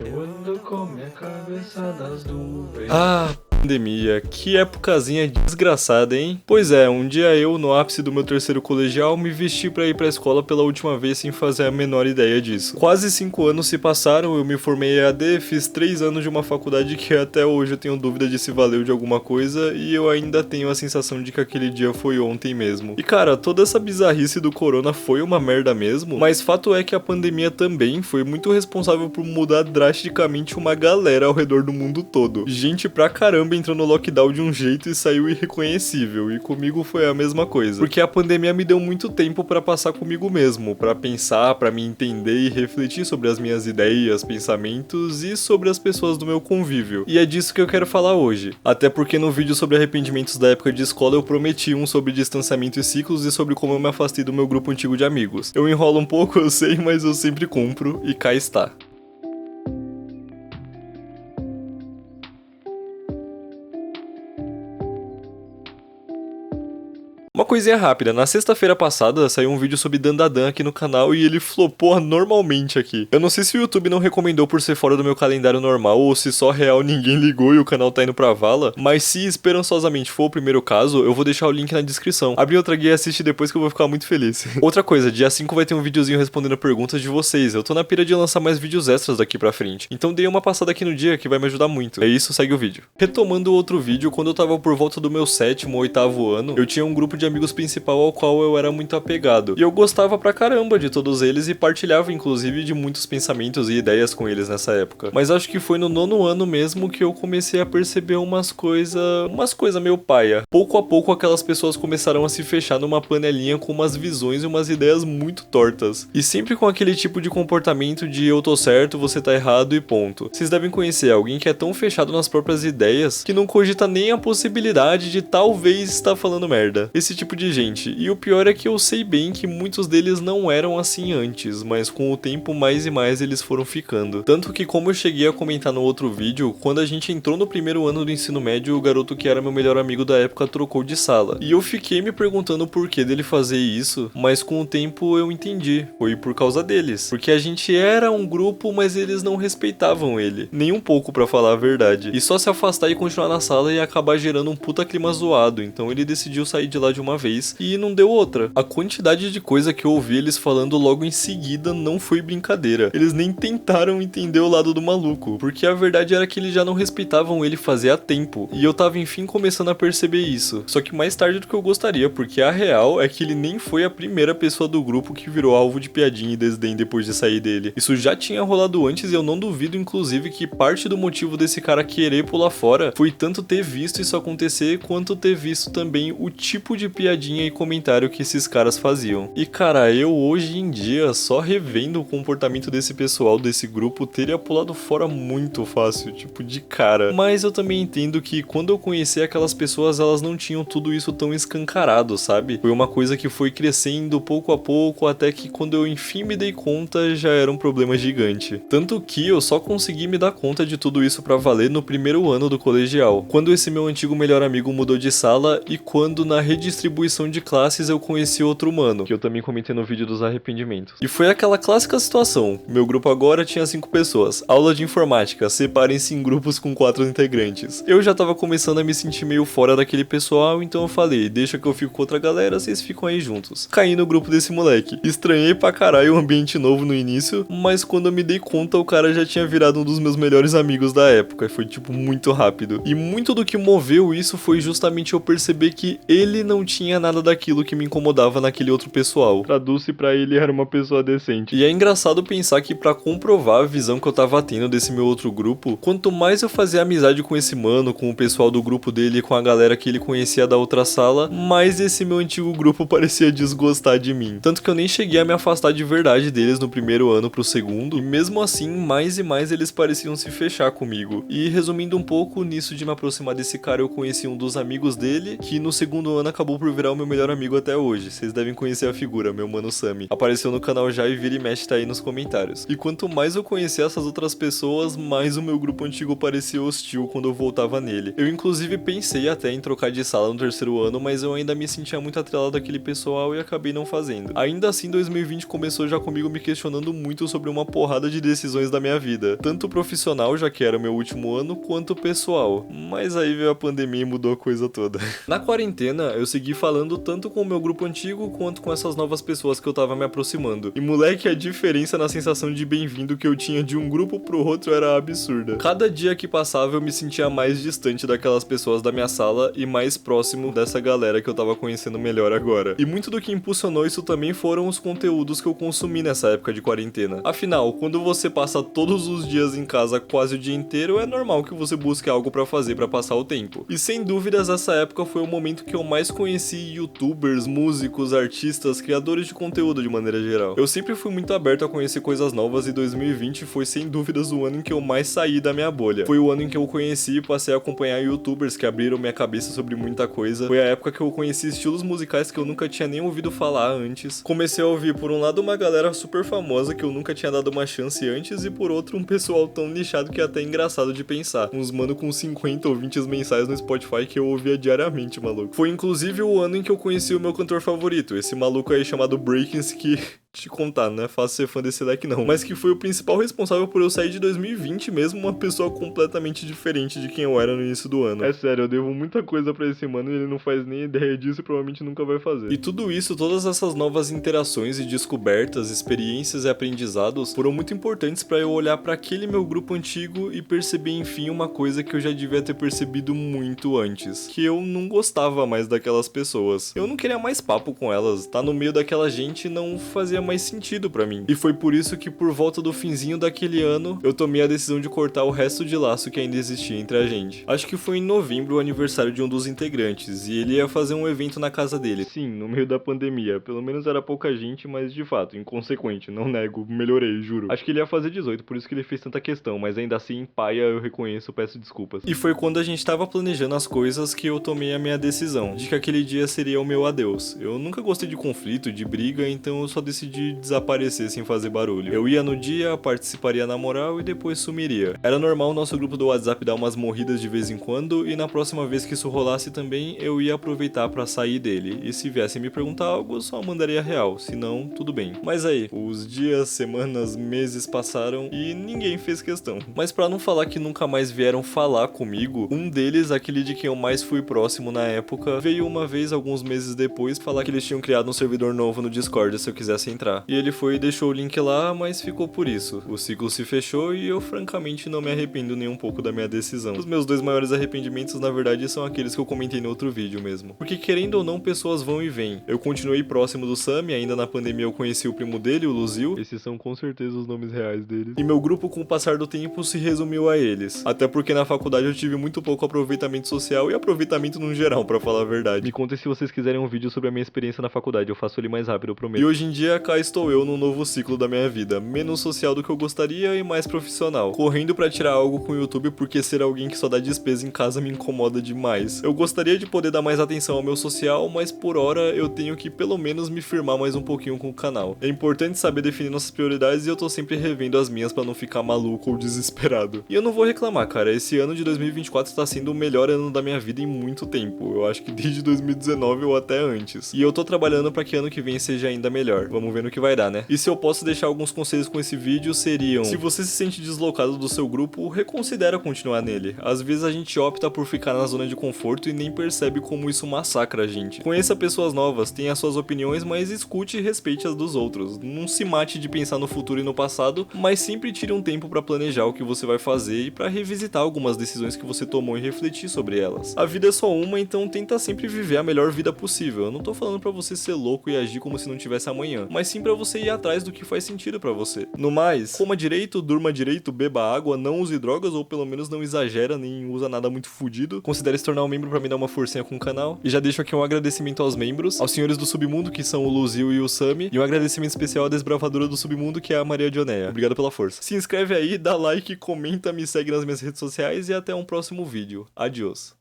Eu ando com minha cabeça das nuvens. Pandemia, que épocazinha desgraçada, hein? Pois é, um dia eu, no ápice do meu terceiro colegial, me vesti pra ir pra escola pela última vez sem fazer a menor ideia disso. Quase 5 anos se passaram, eu me formei EAD, fiz 3 anos de uma faculdade que até hoje eu tenho dúvida de se valeu de alguma coisa, e eu ainda tenho a sensação de que aquele dia foi ontem mesmo. E cara, toda essa bizarrice do corona foi uma merda mesmo, mas fato é que a pandemia também foi muito responsável por mudar drasticamente uma galera ao redor do mundo todo. Gente pra caramba entrou no lockdown de um jeito e saiu irreconhecível, e comigo foi a mesma coisa. Porque a pandemia me deu muito tempo pra passar comigo mesmo, pra pensar, pra me entender e refletir sobre as minhas ideias, pensamentos e sobre as pessoas do meu convívio. E é disso que eu quero falar hoje. Até porque no vídeo sobre arrependimentos da época de escola eu prometi um sobre distanciamento e ciclos e sobre como eu me afastei do meu grupo antigo de amigos. Eu enrolo um pouco, eu sei, mas eu sempre cumpro, e cá está. Uma coisinha rápida, na sexta-feira passada saiu um vídeo sobre Dandadan aqui no canal e ele flopou anormalmente aqui. Eu não sei se o YouTube não recomendou por ser fora do meu calendário normal ou se só real ninguém ligou e o canal tá indo pra vala, mas se esperançosamente for o primeiro caso, eu vou deixar o link na descrição. Abre outra guia e assiste depois que eu vou ficar muito feliz. Outra coisa, dia 5 vai ter um videozinho respondendo perguntas de vocês, eu tô na pira de lançar mais vídeos extras daqui pra frente, então dei uma passada aqui no dia que vai me ajudar muito. É isso, segue o vídeo. Retomando o outro vídeo, quando eu tava por volta do meu 7º ou 8º ano, eu tinha um grupo de amigos principal ao qual eu era muito apegado. E eu gostava pra caramba de todos eles e partilhava inclusive de muitos pensamentos e ideias com eles nessa época. Mas acho que foi no 9º ano mesmo que eu comecei a perceber umas coisas meio paia. Pouco a pouco aquelas pessoas começaram a se fechar numa panelinha com umas visões e umas ideias muito tortas. E sempre com aquele tipo de comportamento de eu tô certo, você tá errado e ponto. Vocês devem conhecer alguém que é tão fechado nas próprias ideias que não cogita nem a possibilidade de talvez estar falando merda. Esse tipo de gente. E o pior é que eu sei bem que muitos deles não eram assim antes, mas com o tempo mais e mais eles foram ficando. Tanto que, como eu cheguei a comentar no outro vídeo, quando a gente entrou no primeiro ano do ensino médio, o garoto que era meu melhor amigo da época trocou de sala. E eu fiquei me perguntando o porquê dele fazer isso, mas com o tempo eu entendi. Foi por causa deles. Porque a gente era um grupo, mas eles não respeitavam ele. Nem um pouco, pra falar a verdade. E só se afastar e continuar na sala ia acabar gerando um puta clima zoado, então ele decidiu sair de lá de uma vez e não deu outra. A quantidade de coisa que eu ouvi eles falando logo em seguida não foi brincadeira. Eles nem tentaram entender o lado do maluco, porque a verdade era que eles já não respeitavam ele fazia tempo, e eu tava enfim começando a perceber isso. Só que mais tarde do que eu gostaria, porque a real é que ele nem foi a primeira pessoa do grupo que virou alvo de piadinha e desdém depois de sair dele. Isso já tinha rolado antes e eu não duvido inclusive que parte do motivo desse cara querer pular fora foi tanto ter visto isso acontecer quanto ter visto também o tipo de piadinha e comentário que esses caras faziam. E cara, eu hoje em dia, só revendo o comportamento desse pessoal desse grupo, teria pulado fora muito fácil, tipo de cara. Mas eu também entendo que quando eu conheci aquelas pessoas, elas não tinham tudo isso tão escancarado, sabe? Foi uma coisa que foi crescendo pouco a pouco, até que quando eu enfim me dei conta, já era um problema gigante. Tanto que eu só consegui me dar conta de tudo isso pra valer no primeiro ano do colegial, quando esse meu antigo melhor amigo mudou de sala e quando na redistribuição de classes eu conheci outro mano, que eu também comentei no vídeo dos arrependimentos. E foi aquela clássica situação, meu grupo agora tinha 5 pessoas, aula de informática, separem-se em grupos com 4 integrantes. Eu já tava começando a me sentir meio fora daquele pessoal, então eu falei, deixa que eu fico com outra galera, vocês ficam aí juntos. Caí no grupo desse moleque. Estranhei pra caralho o ambiente novo no início, mas quando eu me dei conta o cara já tinha virado um dos meus melhores amigos da época, foi tipo muito rápido. E muito do que moveu isso foi justamente eu perceber que ele não tinha nada daquilo que me incomodava naquele outro pessoal. Traduz-se pra ele, era uma pessoa decente. E é engraçado pensar que pra comprovar a visão que eu tava tendo desse meu outro grupo, quanto mais eu fazia amizade com esse mano, com o pessoal do grupo dele e com a galera que ele conhecia da outra sala, mais esse meu antigo grupo parecia desgostar de mim. Tanto que eu nem cheguei a me afastar de verdade deles no primeiro ano pro segundo, e mesmo assim, mais e mais eles pareciam se fechar comigo. E resumindo um pouco, nisso de me aproximar desse cara, eu conheci um dos amigos dele, que no segundo ano acabou por virar o meu melhor amigo até hoje. Vocês devem conhecer a figura, meu mano Sammy. Apareceu no canal já e vira e mexe tá aí nos comentários. E quanto mais eu conhecia essas outras pessoas, mais o meu grupo antigo parecia hostil quando eu voltava nele. Eu inclusive pensei até em trocar de sala no terceiro ano, mas eu ainda me sentia muito atrelado àquele pessoal e acabei não fazendo. Ainda assim, 2020 começou já comigo me questionando muito sobre uma porrada de decisões da minha vida. Tanto profissional, já que era meu último ano, quanto pessoal. Mas aí veio a pandemia e mudou a coisa toda. Na quarentena, eu segui falando tanto com o meu grupo antigo, quanto com essas novas pessoas que eu tava me aproximando. E moleque, a diferença na sensação de bem-vindo que eu tinha de um grupo pro outro era absurda. Cada dia que passava eu me sentia mais distante daquelas pessoas da minha sala e mais próximo dessa galera que eu tava conhecendo melhor agora. E muito do que impulsionou isso também foram os conteúdos que eu consumi nessa época de quarentena. Afinal, quando você passa todos os dias em casa quase o dia inteiro, é normal que você busque algo pra fazer pra passar o tempo. E sem dúvidas essa época foi o momento que eu mais conheci youtubers, músicos, artistas, criadores de conteúdo de maneira geral. Eu sempre fui muito aberto a conhecer coisas novas e 2020 foi sem dúvidas o ano em que eu mais saí da minha bolha. Foi o ano em que eu conheci e passei a acompanhar youtubers que abriram minha cabeça sobre muita coisa. Foi a época que eu conheci estilos musicais que eu nunca tinha nem ouvido falar antes. Comecei a ouvir por um lado uma galera super famosa que eu nunca tinha dado uma chance antes e por outro um pessoal tão nichado que é até engraçado de pensar. Uns mano com 50 ou 20 mensais no Spotify que eu ouvia diariamente, maluco. Foi inclusive o ano em que eu conheci o meu cantor favorito, esse maluco aí chamado Breakins que... te contar, não é fácil ser fã desse leque não, mas que foi o principal responsável por eu sair de 2020 mesmo uma pessoa completamente diferente de quem eu era no início do ano. É sério, eu devo muita coisa pra esse mano e ele não faz nem ideia disso e provavelmente nunca vai fazer. E tudo isso, todas essas novas interações e descobertas, experiências e aprendizados foram muito importantes pra eu olhar pra aquele meu grupo antigo e perceber enfim uma coisa que eu já devia ter percebido muito antes, que eu não gostava mais daquelas pessoas. Eu não queria mais papo com elas, tá no meio daquela gente não fazia mais sentido pra mim. E foi por isso que por volta do finzinho daquele ano, eu tomei a decisão de cortar o resto de laço que ainda existia entre a gente. Acho que foi em novembro o aniversário de um dos integrantes, e ele ia fazer um evento na casa dele. Sim, no meio da pandemia. Pelo menos era pouca gente, mas de fato, inconsequente, não nego, melhorei, juro. Acho que ele ia fazer 18, por isso que ele fez tanta questão, mas ainda assim, paia, eu reconheço, peço desculpas. E foi quando a gente tava planejando as coisas que eu tomei a minha decisão, de que aquele dia seria o meu adeus. Eu nunca gostei de conflito, de briga, então eu só decidi desaparecer sem fazer barulho. Eu ia no dia, participaria na moral e depois sumiria. Era normal o nosso grupo do WhatsApp dar umas morridas de vez em quando e na próxima vez que isso rolasse também, eu ia aproveitar pra sair dele. E se viessem me perguntar algo, eu só mandaria real, se não, tudo bem. Mas aí, os dias, semanas, meses passaram e ninguém fez questão. Mas pra não falar que nunca mais vieram falar comigo, um deles, aquele de quem eu mais fui próximo na época, veio uma vez, alguns meses depois, falar que eles tinham criado um servidor novo no Discord se eu quisesse entrar. E ele foi e deixou o link lá, mas ficou por isso. O ciclo se fechou e eu francamente não me arrependo nem um pouco da minha decisão. Os meus dois maiores arrependimentos na verdade são aqueles que eu comentei no outro vídeo mesmo. Porque querendo ou não, pessoas vão e vêm. Eu continuei próximo do Sammy, ainda na pandemia eu conheci o primo dele, o Luzil. Esses são com certeza os nomes reais deles. E meu grupo com o passar do tempo se resumiu a eles. Até porque na faculdade eu tive muito pouco aproveitamento social e aproveitamento no geral, pra falar a verdade. Me contem se vocês quiserem um vídeo sobre a minha experiência na faculdade, eu faço ele mais rápido, eu prometo. E hoje em dia cá estou eu num novo ciclo da minha vida, menos social do que eu gostaria e mais profissional, correndo pra tirar algo com o YouTube porque ser alguém que só dá despesa em casa me incomoda demais. Eu gostaria de poder dar mais atenção ao meu social, mas por hora eu tenho que pelo menos me firmar mais um pouquinho com o canal. É importante saber definir nossas prioridades e eu tô sempre revendo as minhas pra não ficar maluco ou desesperado. E eu não vou reclamar, cara, esse ano de 2024 está sendo o melhor ano da minha vida em muito tempo, eu acho que desde 2019 ou até antes. E eu tô trabalhando pra que ano que vem seja ainda melhor, vamos ver no que vai dar, né? E se eu posso deixar alguns conselhos com esse vídeo seriam: se você se sente deslocado do seu grupo, reconsidera continuar nele. Às vezes a gente opta por ficar na zona de conforto e nem percebe como isso massacra a gente. Conheça pessoas novas, tenha suas opiniões, mas escute e respeite as dos outros. Não se mate de pensar no futuro e no passado, mas sempre tire um tempo pra planejar o que você vai fazer e pra revisitar algumas decisões que você tomou e refletir sobre elas. A vida é só uma, então tenta sempre viver a melhor vida possível. Eu não tô falando pra você ser louco e agir como se não tivesse amanhã, mas sim pra você ir atrás do que faz sentido pra você. No mais, coma direito, durma direito, beba água, não use drogas ou pelo menos não exagera nem usa nada muito fudido. Considere se tornar um membro pra me dar uma forcinha com o canal. E já deixo aqui um agradecimento aos membros, aos senhores do Submundo que são o Luzil e o Sammy, e um agradecimento especial à desbravadora do Submundo que é a Maria Dioneia. Obrigado pela força. Se inscreve aí, dá like, comenta, me segue nas minhas redes sociais e até um próximo vídeo. Adiós.